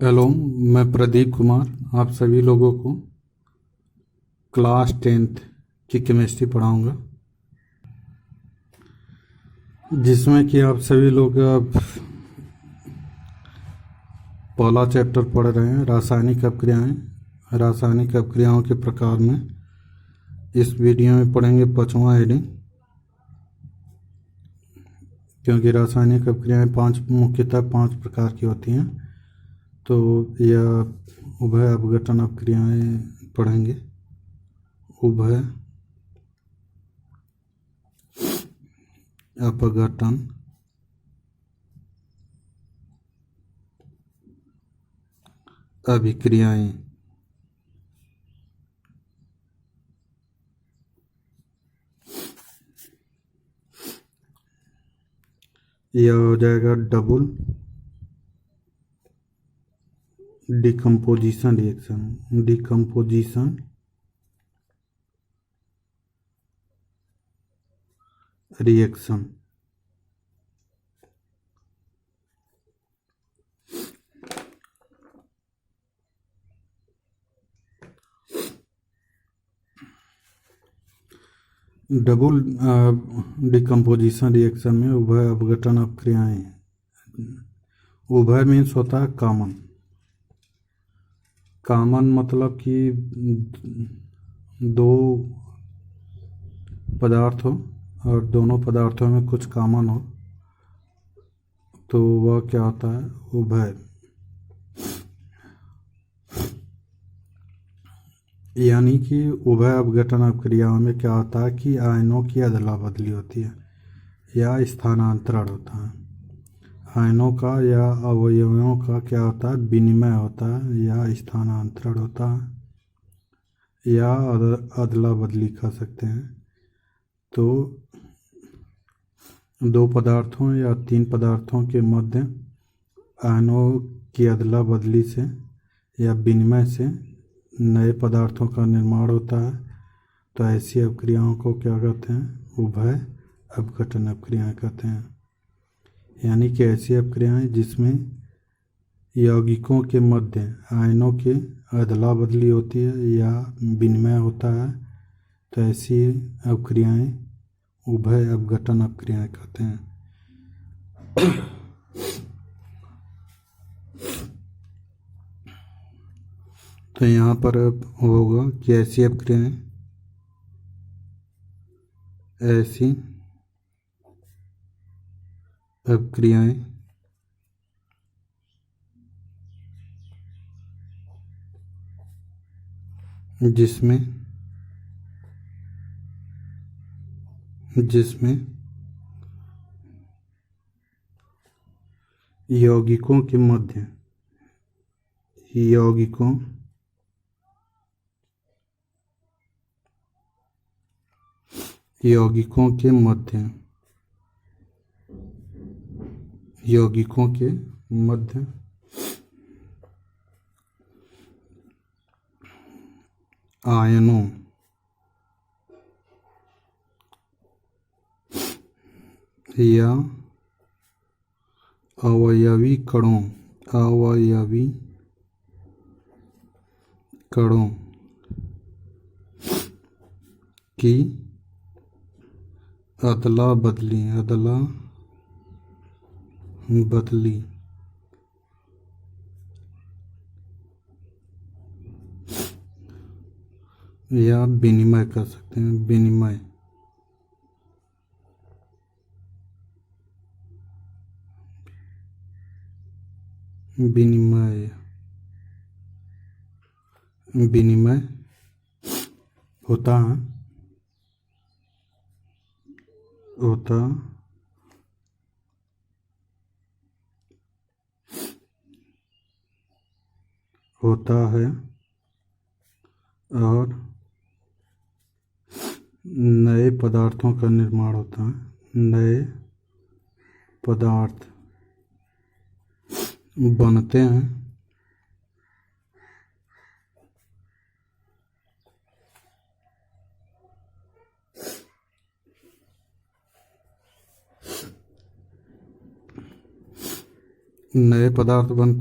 Hello. मैं प्रदीप कुमार आप सभी लोगों को क्लास 10th की केमिस्ट्री पढ़ाऊंगा, जिसमें कि आप सभी लोग अब पहला चैप्टर पढ़ रहे हैं, रासायनिक अपक्रियाएं। रासायनिक अपक्रियाओं के प्रकार में इस वीडियो में पढ़ेंगे पांचवा हेडिंग, क्योंकि रासायनिक अपक्रियाएं मुख्यतः पांच प्रकार की होती हैं। तो यह उभय अपघटन अपक्रियाएं पढ़ेंगे। उभय अपघटन अभिक्रियाएं। यह हो जाएगा double decomposition reaction. Double decomposition reaction में उभय अपघटन अपक्रियाएं। उभय मीन्स होता है कॉमन। कॉमन मतलब कि दो पदार्थ हो और दोनों पदार्थों में कुछ कॉमन हो, तो वह क्या होता है, उभय। यानी कि उभय अपघटन अपक्रियाओं में क्या होता है कि आयनों की अदला बदली होती है या स्थानांतरण होता है। आयनों का या अवयवों का क्या होता है, विनिमय होता है या स्थानांतरण होता है या अदला बदली कर सकते हैं। तो दो पदार्थों या तीन पदार्थों के मध्य आयनों की अदला बदली से या विनिमय से नए पदार्थों का निर्माण होता है। तो ऐसी अपक्रियाओं को क्या कहते हैं, उभय अपघटन अपक्रियाएं कहते हैं। यानी कि ऐसी अपक्रियाएं जिसमें यौगिकों के मध्य आयनों की अदला बदली होती है या विनिमय होता है, तो ऐसी अपक्रियाएं उभय अपघटन अपक्रियाएं कहते हैं। तो यहाँ पर अब होगा कि ऐसी अपक्रियाएं जिसमें यौगिकों के मध्य यौगिकों के मध्य आयनों या अवयवी कणों की अदला बदली या विनिमय कर सकते हैं, विनिमय। विनिमय होता है और नए पदार्थों का निर्माण होता है। नए पदार्थ बनते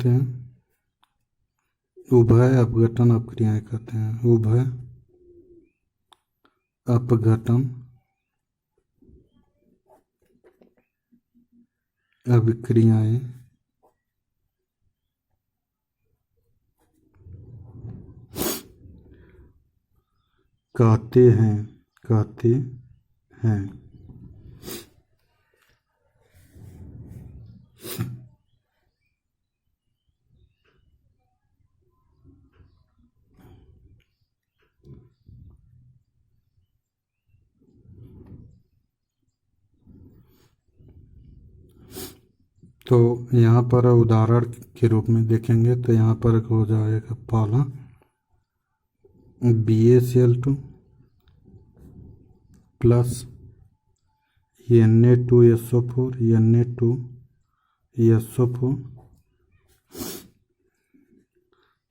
हैं उभय अपघटन अपक्रियाएं कहते हैं। उभय अपघटन अभिक्रियाएं कहते हैं। तो यहाँ पर उदाहरण के रूप में देखेंगे तो यहाँ पर हो जाएगा पहला BaCl2 प्लस Na2SO4 Na2SO4,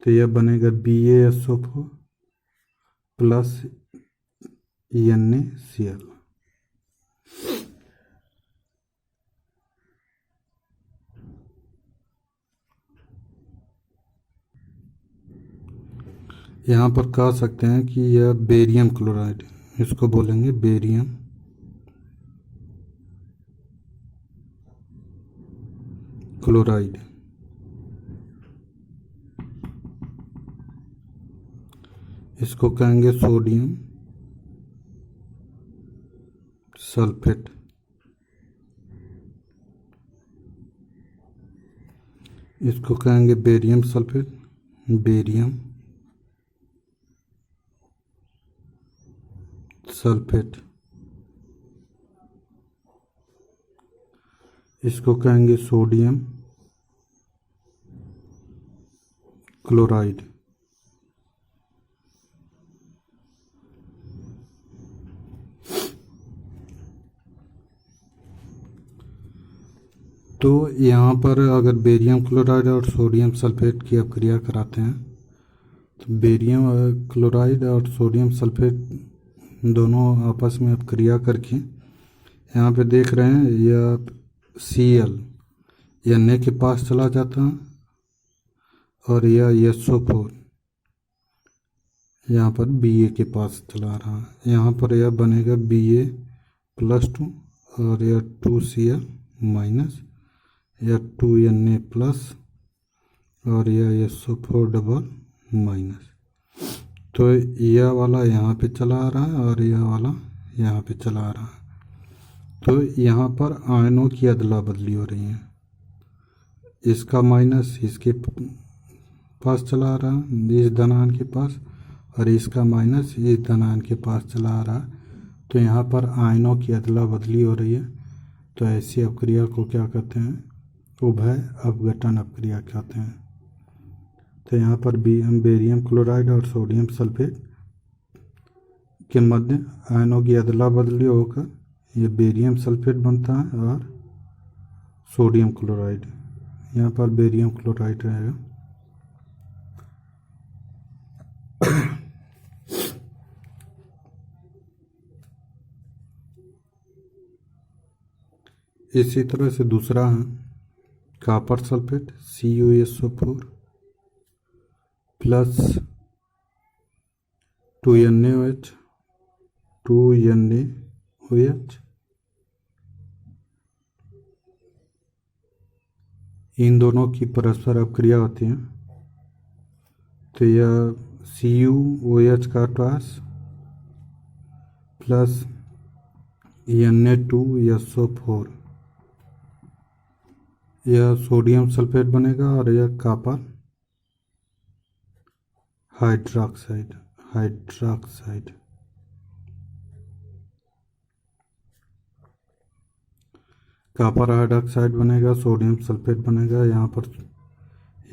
तो यह बनेगा BaSO4 प्लस NaCl। यहाँ पर कह सकते हैं कि यह बेरियम क्लोराइड, इसको बोलेंगे बेरियम क्लोराइड। इसको कहेंगे सोडियम सल्फेट। इसको कहेंगे बेरियम सल्फेट, बेरियम सल्फेट। इसको कहेंगे सोडियम क्लोराइड। तो यहाँ पर अगर बेरियम क्लोराइड और सोडियम सल्फेट की अपक्रिया कराते हैं तो बेरियम क्लोराइड और सोडियम सल्फेट दोनों आपस में अपक्रिया करके यहाँ पे देख रहे हैं यह Cl Na के पास चला जाता है और यह SO4 यहाँ पर Ba के पास चला रहा है। यहाँ पर यह बनेगा Ba+2 और यह 2Cl माइनस, यह 2Na प्लस और यह SO4 डबल माइनस। तो यह वाला यहाँ पे चला आ रहा है और यह वाला यहाँ पे चला आ रहा है। तो यहाँ पर आयनों की अदला बदली हो रही है। इसका माइनस इसके पास चला आ रहा है, इस धनायन के पास, और इसका माइनस इस धनायन के पास चला आ रहा है। तो यहाँ पर आयनों की अदला बदली हो रही है। तो ऐसी अपक्रिया को क्या कहते हैं? उभय अपघटन अपक्रिया कहते हैं। तो यहाँ पर बेरियम क्लोराइड और सोडियम सल्फेट के मध्य आयनों की अदला बदली होकर ये बेरियम सल्फेट बनता है और सोडियम क्लोराइड, यहाँ पर बेरियम क्लोराइड रहेगा। इसी तरह से दूसरा है copper sulphate CuSO4 plus 2NaOH 2NaOH। इन दोनों की परस्पर अपक्रिया होती है। तो यह CuOH का टॉस प्लस Na2SO4, यह सोडियम सल्फेट बनेगा और यह कॉपर हाइड्रोक्साइड कॉपर हाइड्रोक्साइड बनेगा, सोडियम सल्फेट बनेगा। यहाँ पर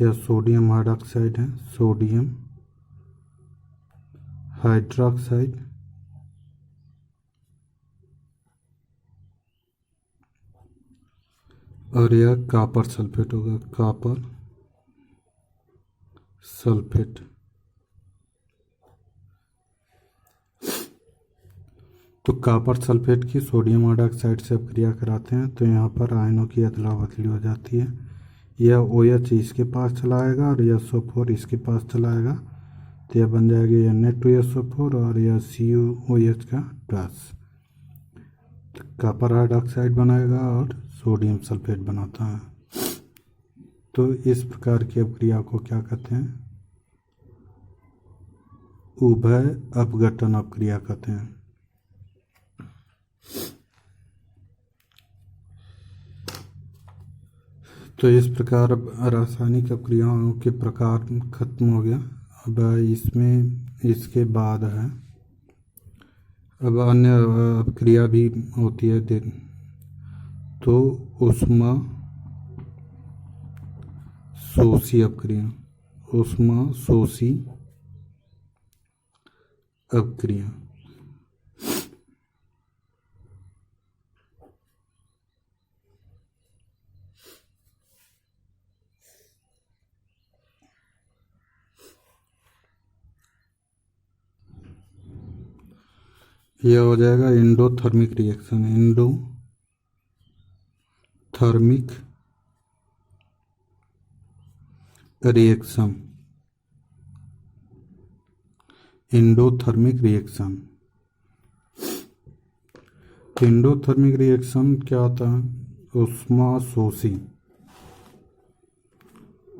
यह सोडियम हाइड्रोक्साइड है, सोडियम हाइड्रोक्साइड। और यह कॉपर सल्फेट होगा, कॉपर सल्फेट। तो कॉपर सल्फेट की सोडियम हाइड्रोक्साइड से अपक्रिया कराते हैं तो यहाँ पर आयनों की अदला बदली हो जाती है। यह OH इसके पास चलाएगा और यह SO4 इसके पास चलाएगा, तो यह बन जाएगी Na2SO4 और यह COOH का प्लस, कॉपर हाइड्रोक्साइड बनाएगा और सोडियम सल्फेट बनाता है। तो इस प्रकार की अपक्रिया को क्या कहते हैं? उभय अपघटन अपक्रिया कहते हैं। तो इस प्रकार अब रासायनिक अपक्रियाओं के प्रकार खत्म हो गया। अब इसमें इसके बाद है, अब अन्य अपक्रिया भी होती है। तो ऊष्मा शोषी अपक्रिया, ऊष्मा शोषी अपक्रिया। यह हो जाएगा endothermic reaction, endothermic reaction, endothermic reaction. Endothermic reaction क्या होता है? ऊष्मा शोषी,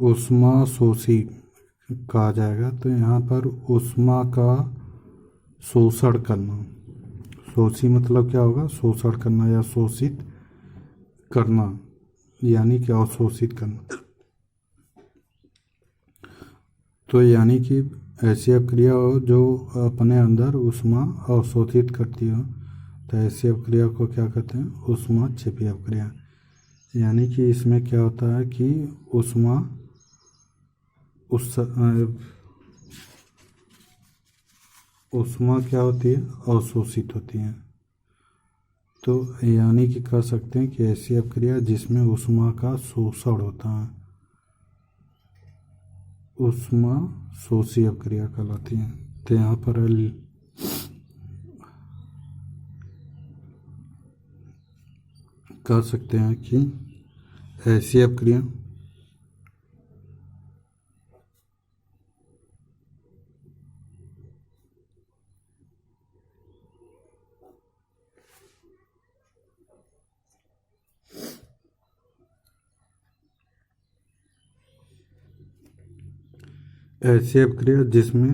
ऊष्मा शोषी कहा जाएगा। तो यहाँ पर ऊष्मा का शोषण करना, शोषी मतलब क्या होगा? शोषण करना या शोषित करना, यानी कि अवशोषित करना। तो यानी कि ऐसी अपक्रिया हो जो अपने अंदर ऊष्मा अवशोषित करती हो, तो ऐसी अपक्रिया को क्या कहते हैं? ऊष्मा क्षेपी अपक्रिया। यानी कि इसमें क्या होता है कि ऊष्मा ऊष्मा क्या होती है? अवशोषित होती है। तो यानी कि कह सकते हैं कि ऐसी अपक्रिया जिसमें ऊष्मा का शोषण होता है, ऊष्मा शोषी अपक्रिया कहलाती है। तो यहाँ पर कह सकते हैं कि ऐसी अपक्रिया जिसमें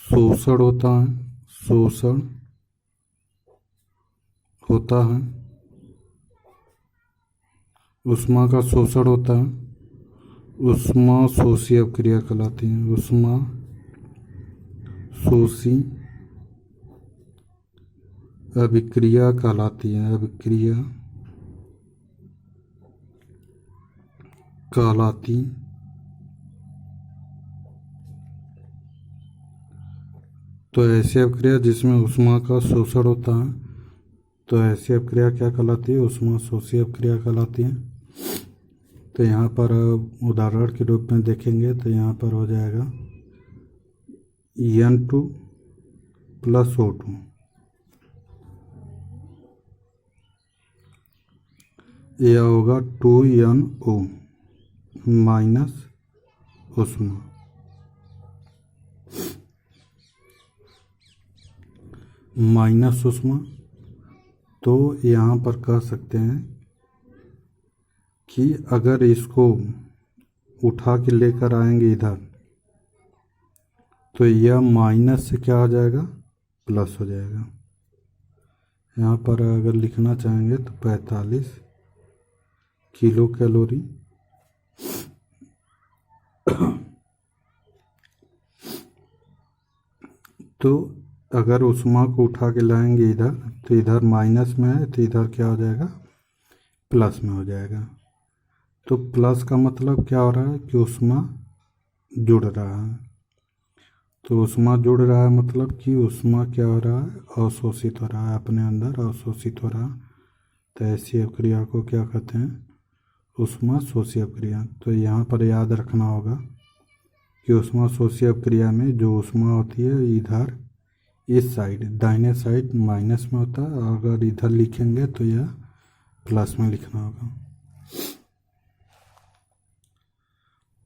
ऊष्मा का शोषण होता है, ऊष्मा का शोषण होता है, ऊष्मा शोषी अपक्रिया कहलाती है। ऊष्मा शोषी अभिक्रिया कहलाती है, अभिक्रिया कहलाती। तो ऐसी अपक्रिया जिसमें ऊष्मा का शोषण होता है, तो ऐसी अपक्रिया क्या कहलाती है? ऊष्मा शोषी अपक्रिया कहलाती है। तो यहाँ पर उदाहरण के रूप में देखेंगे तो यहाँ पर हो जाएगा N2 + O2, यह होगा 2NO माइनस ऊष्मा, माइनस ऊष्मा। तो यहाँ पर कह सकते हैं कि अगर इसको उठा के लेकर आएंगे इधर, तो यह माइनस से क्या हो जाएगा? प्लस हो जाएगा। यहाँ पर अगर लिखना चाहेंगे तो 45 किलो कैलोरी तो अगर ऊष्मा को उठा के लाएंगे इधर, तो इधर माइनस में है, तो इधर क्या हो जाएगा? प्लस में हो जाएगा। तो प्लस का मतलब क्या हो रहा है? कि ऊष्मा जुड़ रहा है। तो ऊष्मा जुड़ रहा है मतलब कि ऊष्मा क्या हो रहा है? अवशोषित हो रहा है, अपने अंदर अवशोषित हो रहा है। तो ऐसी अभिक्रिया को क्या कहते हैं? ऊष्मा शोषी अभिक्रिया। तो यहाँ पर याद रखना होगा कि ऊष्मा शोषी अभिक्रिया में जो ऊष्मा होती है इधर इस साइड दाहिने साइड माइनस में होता है, अगर इधर लिखेंगे तो यह प्लस में लिखना होगा।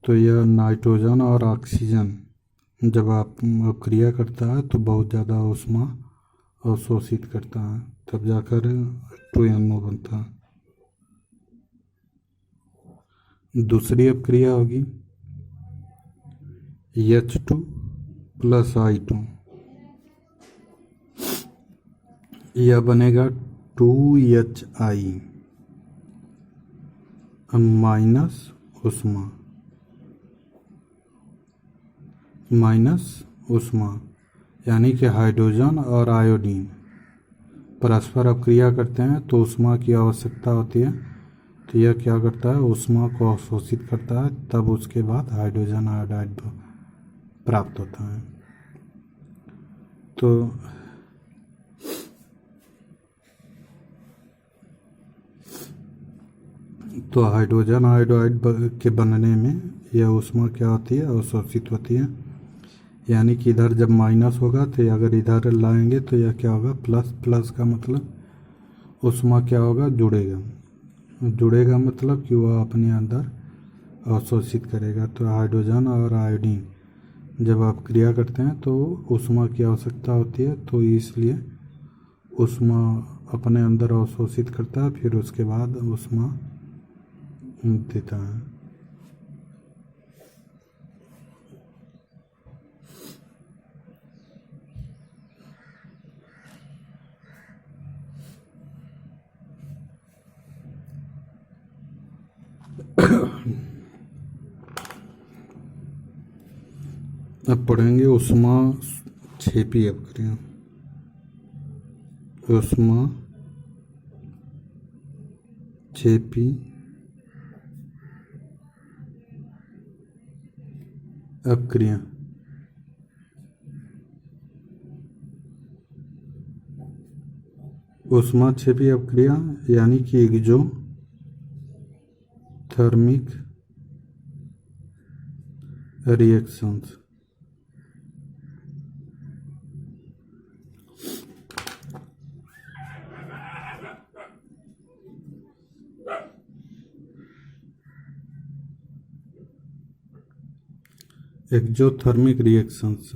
तो यह नाइट्रोजन और ऑक्सीजन जब आप अभिक्रिया करता है तो बहुत ज़्यादा ऊष्मा अवशोषित करता है, तब जाकर 2NO बनता है। दूसरी अभिक्रिया होगी H2 + I2, यह बनेगा 2HI माइनस ऊष्मा यानी कि हाइड्रोजन और आयोडीन परस्पर अभिक्रिया करते हैं तो ऊष्मा की आवश्यकता होती है। तो यह क्या करता है? ऊष्मा को अवशोषित करता है, तब उसके बाद हाइड्रोजन आयोडाइड प्राप्त होता है। तो हाइड्रोजन आयोडाइड के बनने में यह ऊष्मा क्या होती है? अवशोषित होती है। यानी कि इधर जब माइनस होगा तो अगर इधर लाएंगे तो यह क्या होगा? प्लस। प्लस का मतलब ऊष्मा क्या होगा? जुड़ेगा मतलब कि वह अपने अंदर अवशोषित करेगा। तो हाइड्रोजन और आयोडीन जब आप क्रिया करते हैं तो ऊष्मा की आवश्यकता होती है, तो इसलिए ऊष्मा अपने अंदर अवशोषित करता है, फिर उसके बाद ऊष्मा देता है। अब पढ़ेंगे ऊष्मा क्षेपी अभिक्रिया। ऊष्मा क्षेपी अभिक्रिया। ऊष्मा क्षेपी अभिक्रिया यानी कि एक्ज़ोथर्मिक रिएक्शंस। एक्ज़ोथर्मिक रिएक्शंस।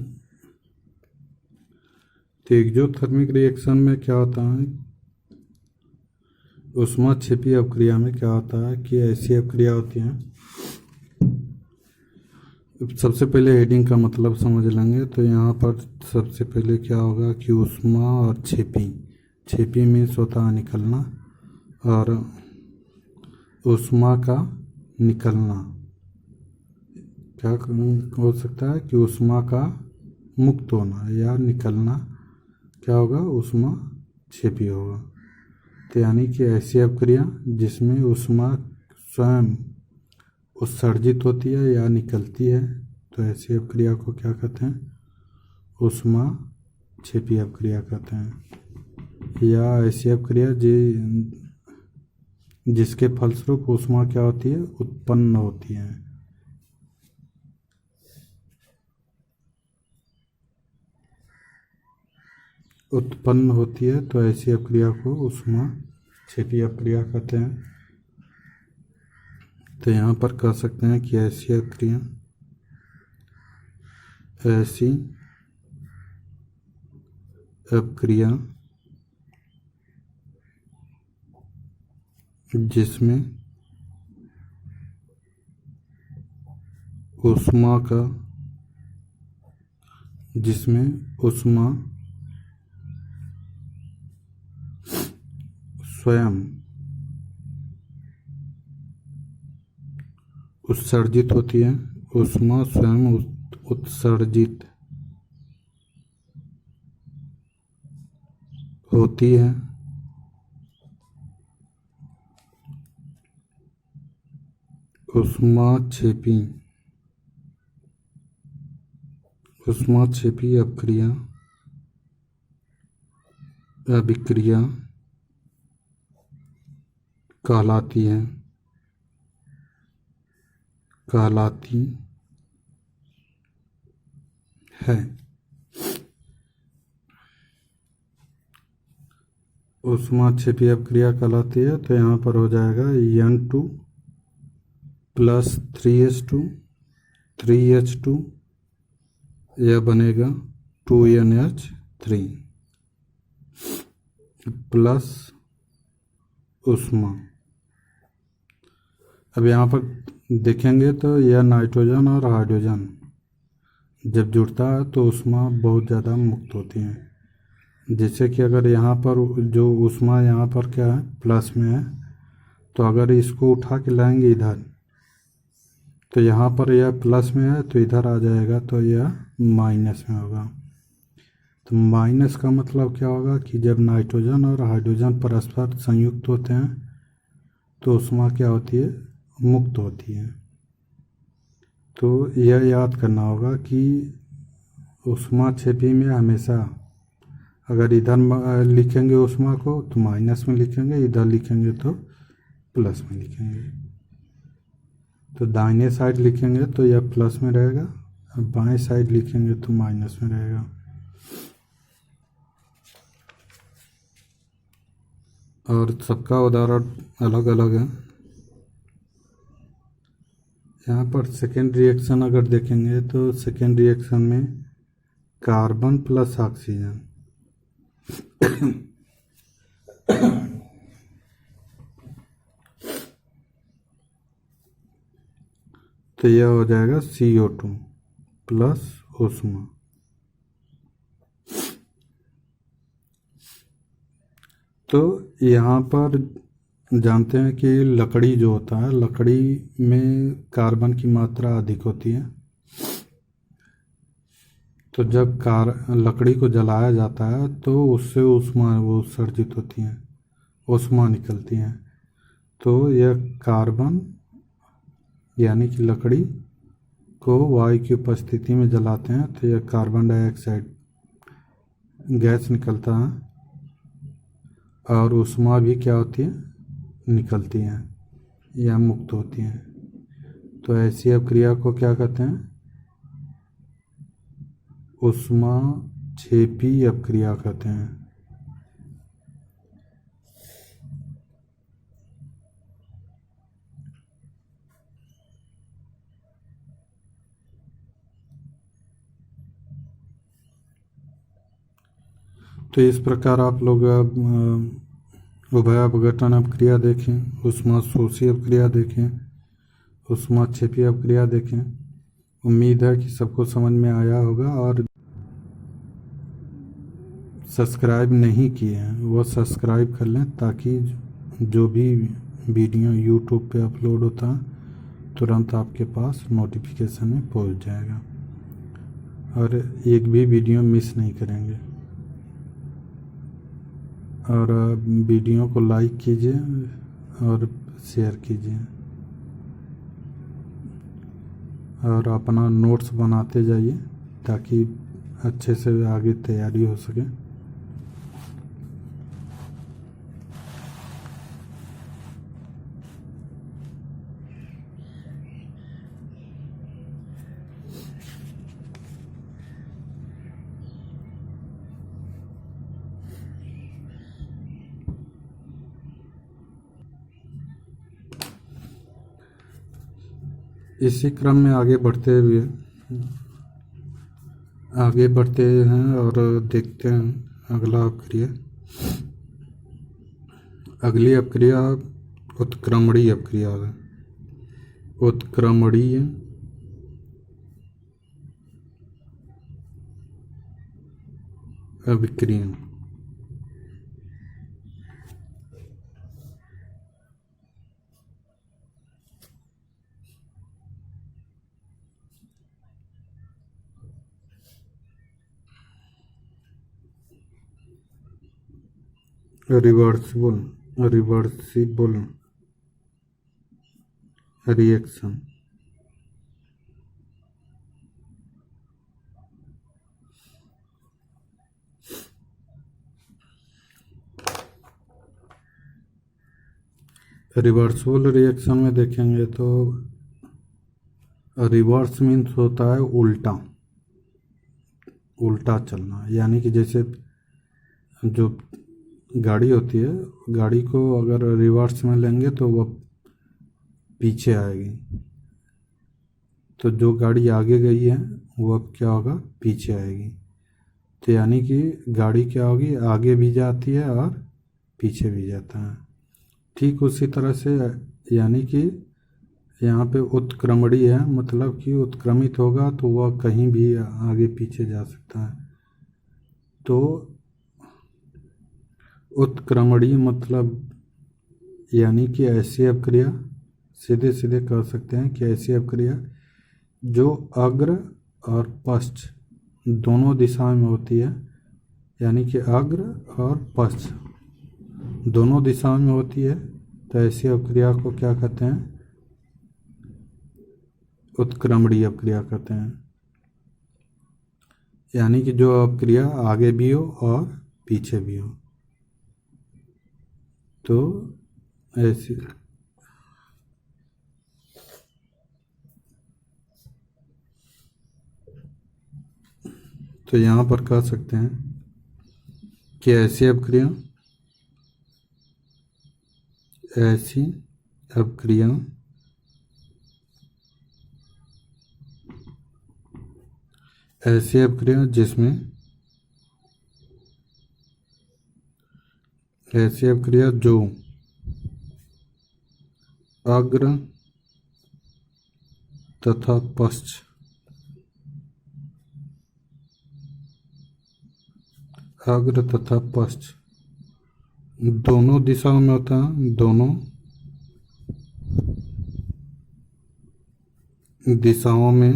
तो एक्ज़ोथर्मिक रिएक्शन में क्या होता है? ऊष्मा क्षेपी अभिक्रिया में क्या होता है कि ऐसी अभिक्रिया होती है। सबसे पहले हेडिंग का मतलब समझ लेंगे। तो यहाँ पर सबसे पहले क्या होगा कि ऊष्मा और क्षेपी मीन्स होता है निकलना, और ऊष्मा का निकलना क्या हो सकता है कि ऊष्मा का मुक्त होना या निकलना क्या होगा? ऊष्मा क्षेपी होगा। तो यानी कि ऐसी अभिक्रिया जिसमें ऊष्मा स्वयं उत्सर्जित होती है या निकलती है, तो ऐसी अभिक्रिया को क्या कहते हैं? ऊष्मा क्षेपी अभिक्रिया कहते हैं। या ऐसी अभिक्रिया जिसके फलस्वरूप ऊष्मा क्या होती है? उत्पन्न होती है। तो ऐसी अभिक्रिया को ऊष्मा क्षेपी अभिक्रिया कहते हैं। तो यहाँ पर कह सकते हैं कि ऐसी अभिक्रिया जिसमें ऊष्मा स्वयं उत्सर्जित होती है। ऊष्मा स्वयं उत्सर्जित होती है ऊष्मा क्षेपी अभिक्रिया कहलाती है, कहलाती है। ऊष्माक्षेपी अपक्रिया कहलाती है। तो यहाँ पर हो जाएगा N2 प्लस 3H2 3H2, यह बनेगा 2NH3 प्लस ऊष्मा। अब यहाँ पर देखेंगे तो यह नाइट्रोजन और हाइड्रोजन जब जुड़ता है तो ऊष्मा बहुत ज़्यादा मुक्त होती है। जैसे कि अगर यहाँ पर जो ऊष्मा यहाँ पर क्या है, प्लस में है, तो अगर इसको उठा के लाएंगे इधर, तो यहाँ पर यह प्लस में है तो इधर आ जाएगा तो यह माइनस में होगा। तो माइनस का मतलब क्या होगा कि जब नाइट्रोजन और हाइड्रोजन परस्पर संयुक्त होते हैं तो ऊष्मा क्या होती है, मुक्त होती है। तो यह याद करना होगा कि ऊष्माक्षेपी में हमेशा अगर इधर लिखेंगे ऊष्मा को तो माइनस में लिखेंगे, इधर लिखेंगे तो प्लस में लिखेंगे। तो दाहिने साइड लिखेंगे तो यह प्लस में रहेगा, और बाएं साइड लिखेंगे तो माइनस में रहेगा। और सबका उदाहरण अलग अलग है। यहाँ पर सेकेंड रिएक्शन अगर देखेंगे तो सेकेंड रिएक्शन में कार्बन प्लस ऑक्सीजन तो यह हो जाएगा CO2 प्लस ऊष्मा। तो यहाँ पर जानते हैं कि लकड़ी जो होता है, लकड़ी में कार्बन की मात्रा अधिक होती है। तो जब लकड़ी को जलाया जाता है तो उससे ऊष्मा वो उत्सर्जित होती है, ऊष्मा निकलती है। तो यह कार्बन यानी कि लकड़ी को वायु की उपस्थिति में जलाते हैं तो यह कार्बन डाइऑक्साइड गैस निकलता है और ऊष्मा भी क्या होती है, निकलती है या मुक्त होती है। तो ऐसी अपक्रिया को क्या कहते हैं, ऊष्माक्षेपी अपक्रिया कहते हैं। तो इस प्रकार आप लोग उभय अपघटन अपक्रिया देखें, ऊष्माशोषी अपक्रिया देखें, ऊष्माक्षेपी अपक्रिया देखें। उम्मीद है कि सबको समझ में आया होगा। और सब्सक्राइब नहीं किए हैं वो सब्सक्राइब कर लें ताकि जो भी वीडियो यूट्यूब पे अपलोड होता है तुरंत आपके पास नोटिफिकेशन में पहुंच जाएगा और एक भी वीडियो मिस नहीं करेंगे। और वीडियो को लाइक कीजिए और शेयर कीजिए और अपना नोट्स बनाते जाइए ताकि अच्छे से आगे तैयारी हो सके। इसी क्रम में आगे बढ़ते हैं और देखते हैं अगला अपक्रिया। अगली अपक्रिया उत्क्रमणीय अपक्रिया है। उत्क्रमणीय अभिक्रिया। Reversible reaction. रिवर्सिबल रिएक्शन में देखेंगे तो रिवर्स मीन्स होता है उल्टा, उल्टा चलना, यानी कि जैसे जो गाड़ी होती है, गाड़ी को अगर रिवर्स में लेंगे तो वह पीछे आएगी, तो जो गाड़ी आगे गई है वो अब क्या होगा, पीछे आएगी। तो यानी कि गाड़ी क्या होगी, आगे भी जाती है और पीछे भी जाता है। ठीक उसी तरह से यानी कि यहाँ पे उत्क्रमणी है, मतलब कि उत्क्रमित होगा तो वह कहीं भी आगे पीछे जा सकता है। तो उत्क्रमणी मतलब यानी कि ऐसी अपक्रिया, सीधे सीधे कह सकते हैं कि ऐसी अपक्रिया जो अग्र और पश्च दोनों दिशा में होती है, यानी कि अग्र और पश्च दोनों दिशा में होती है, तो ऐसी अपक्रिया को क्या कहते हैं, उत्क्रमणीय अपक्रिया कहते हैं। यानी कि जो अपक्रिया आगे भी हो और पीछे भी हो, तो ऐसी तो यहाँ पर कह सकते हैं कि ऐसी अपक्रिया ऐसी अपक्रिया जिसमें ऐसी अपक्रिया जो अग्र तथा पश्च अग्र तथा पश्च दोनों दिशाओं में होता है, दोनों दिशाओं में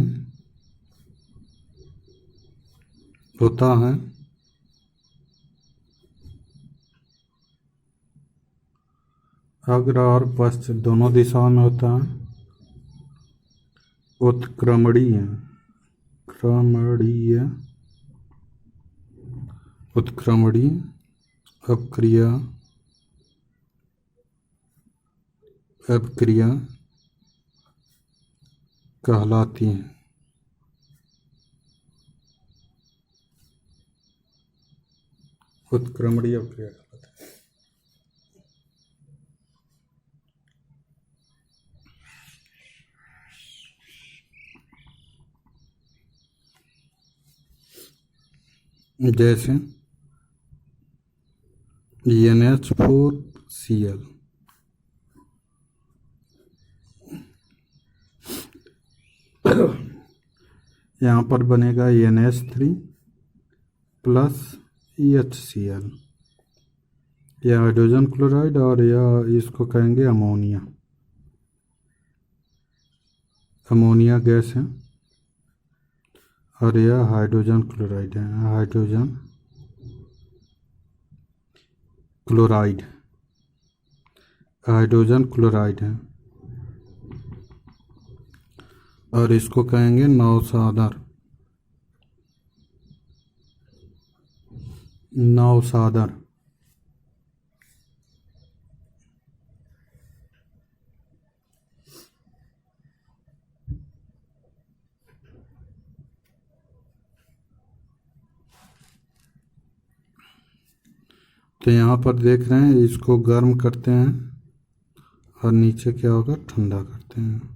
होता है, अग्र और पश्च दोनों दिशाओं में होता है, उत्क्रमणीय उत्क्रमणीय अपक्रिया कहलाती हैं। उत्क्रमणीय अपक्रिया कहलाती है। जैसे NH4Cl यहाँ पर बनेगा NH3 प्लस HCl, यह हाइड्रोजन क्लोराइड, और यह इसको कहेंगे अमोनिया गैस है, और यह हाइड्रोजन क्लोराइड है, हाइड्रोजन क्लोराइड है, और इसको कहेंगे नौसादर। तो यहाँ पर देख रहे हैं, इसको गर्म करते हैं और नीचे क्या होगा, ठंडा करते हैं।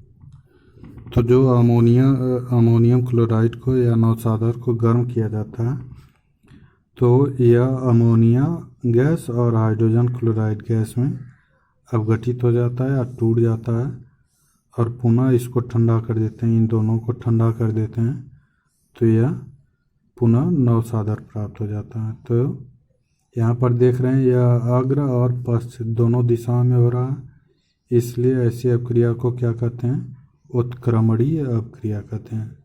तो जो अमोनियम क्लोराइड को या नौसादर को गर्म किया जाता है, तो यह अमोनिया गैस और हाइड्रोजन क्लोराइड गैस में अपघटित हो जाता है और टूट जाता है, और पुनः इसको ठंडा कर देते हैं, इन दोनों को ठंडा कर देते हैं, तो यह पुनः नौसादर प्राप्त हो जाता है। तो यहाँ पर देख रहे हैं, यह अग्र और पश्च दोनों दिशाओं में हो रहा है, इसलिए ऐसी अपक्रिया को क्या कहते हैं, उत्क्रमणीय अपक्रिया कहते हैं।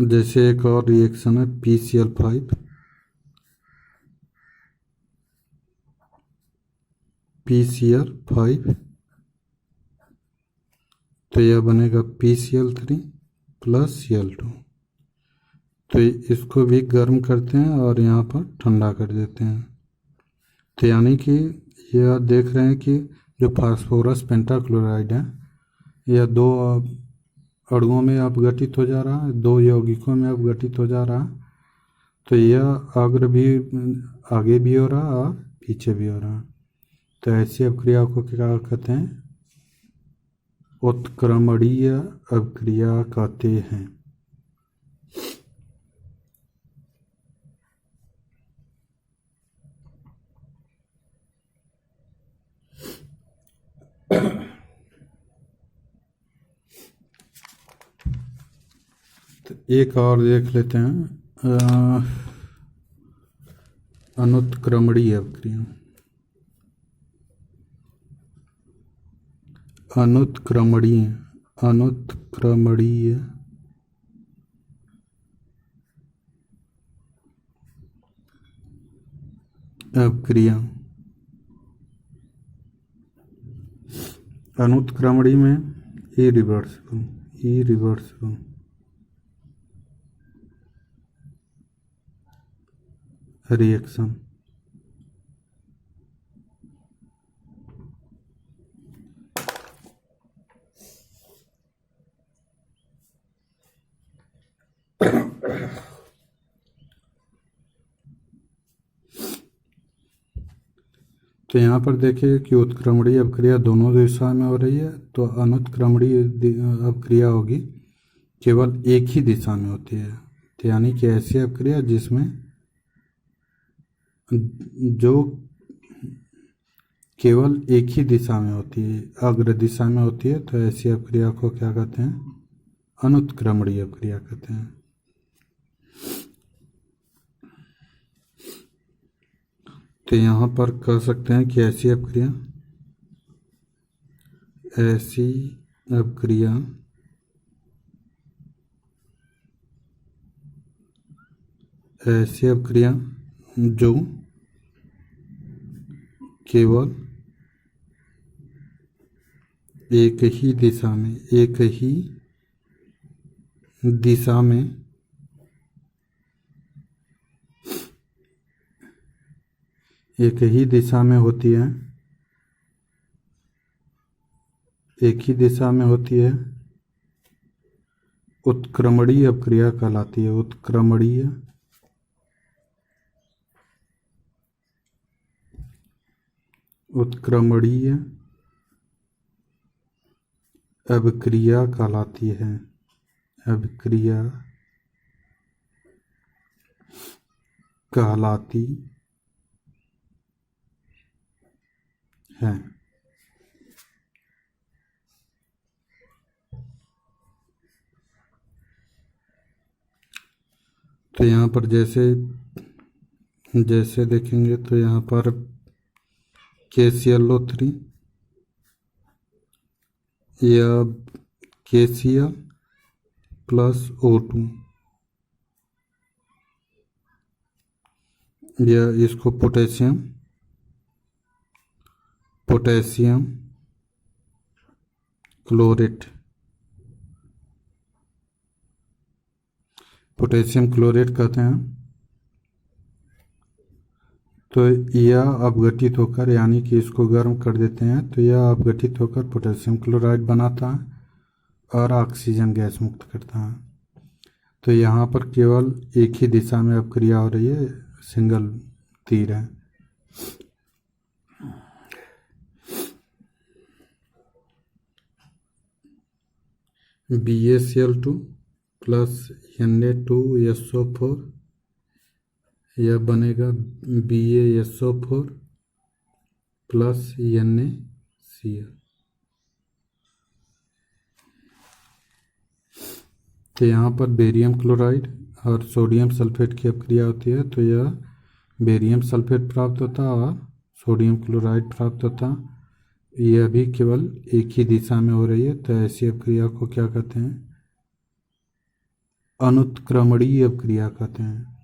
जैसे एक और रिएक्शन है PCl5 PCl5 तो यह बनेगा PCl3 प्लस Cl2। तो इसको भी गर्म करते हैं और यहाँ पर ठंडा कर देते हैं। तो यानी कि यह देख रहे हैं कि जो फास्फोरस पेंटाक्लोराइड है यह 2 अणुओं में अपघटित हो जा रहा है, 2 यौगिकों में अपघटित हो जा रहा है। तो यह अग्र भी आगे भी हो रहा है और पीछे भी हो रहा है। तो ऐसी अपक्रिया को क्या कहते हैं? उत्क्रमणीय अपक्रिया कहते हैं। तो एक और देख लेते हैं, अनुत्क्रमणीय अपक्रिया। अनुत्क्रमणीय अपक्रिया। अनुत्क्रमणीय में इरिवर्सिबल रिएक्शन। तो यहाँ पर देखिए कि उत्क्रमणीय अपक्रिया दोनों दिशा में हो रही है, तो अनुत्क्रमणीय अपक्रिया होगी केवल एक ही दिशा में होती है। तो यानी कि ऐसी अपक्रिया जिसमें जो केवल एक ही दिशा में होती है, अग्र दिशा में होती है, तो ऐसी अपक्रिया को क्या कहते हैं? अनुत्क्रमणीय अपक्रिया कहते हैं। तो यहाँ पर कह सकते हैं कि ऐसी अपक्रिया जो केवल एक ही दिशा में होती है, उत्क्रमणीय अपक्रिया कहलाती है। उत्क्रमणीय अपक्रिया कहलाती है। है। तो यहाँ पर जैसे देखेंगे तो यहाँ पर KClO3 या KCl प्लस O2 या इसको पोटेशियम क्लोरेट कहते हैं। तो यह अपघटित होकर, यानी कि इसको गर्म कर देते हैं तो यह अपघटित होकर पोटेशियम क्लोराइड बनाता है और ऑक्सीजन गैस मुक्त करता है। तो यहाँ पर केवल एक ही दिशा में अपक्रिया हो रही है, सिंगल तीर है। BaCl2 प्लस Na2SO4 यह बनेगा BaSO4 प्लस NaCl। तो यहाँ पर बेरियम क्लोराइड और सोडियम सल्फेट की अपक्रिया होती है, तो यह बेरियम सल्फेट प्राप्त होता है और सोडियम क्लोराइड प्राप्त होता है। यह भी केवल एक ही दिशा में हो रही है, तो ऐसी अपक्रिया को क्या कहते हैं? अनुत्क्रमणीय अपक्रिया कहते हैं।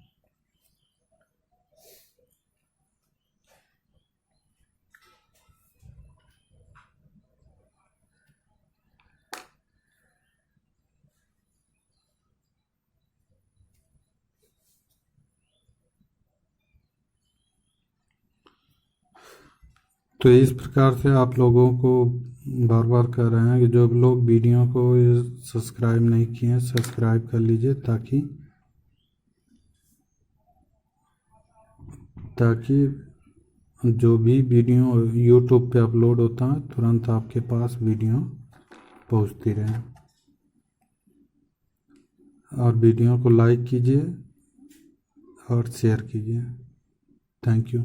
तो इस प्रकार से आप लोगों को बार बार कह रहे हैं कि जो लोग वीडियो को सब्सक्राइब नहीं किए हैं सब्सक्राइब कर लीजिए ताकि जो भी वीडियो यूट्यूब पे अपलोड होता है तुरंत आपके पास वीडियो पहुंचती रहे। और वीडियो को लाइक कीजिए और शेयर कीजिए। Thank you.